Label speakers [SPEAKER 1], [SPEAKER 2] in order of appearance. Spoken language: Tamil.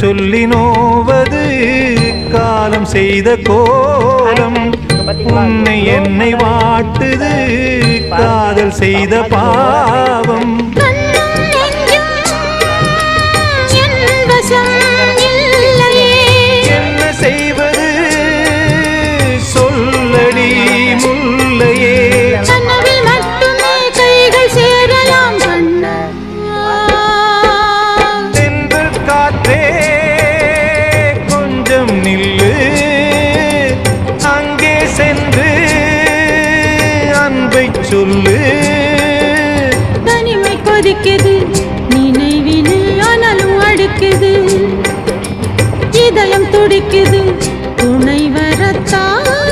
[SPEAKER 1] சொல்லி நோவது காலம் செய்த கோலம். உன்னை என்னை வாட்டுது காதல் செய்த பாவம். என்ன செய்வது சொல்லடி முல்லையே. தென்றல் காற்றே கொஞ்சம் நில்லு, அங்கே சென்று அன்பை சொல்லு.
[SPEAKER 2] தனிமை கொதிக்குது நினைவினில் ஆனாலும் அடுக்குது, இதயம் துடிக்குது துணை வரத்தான்.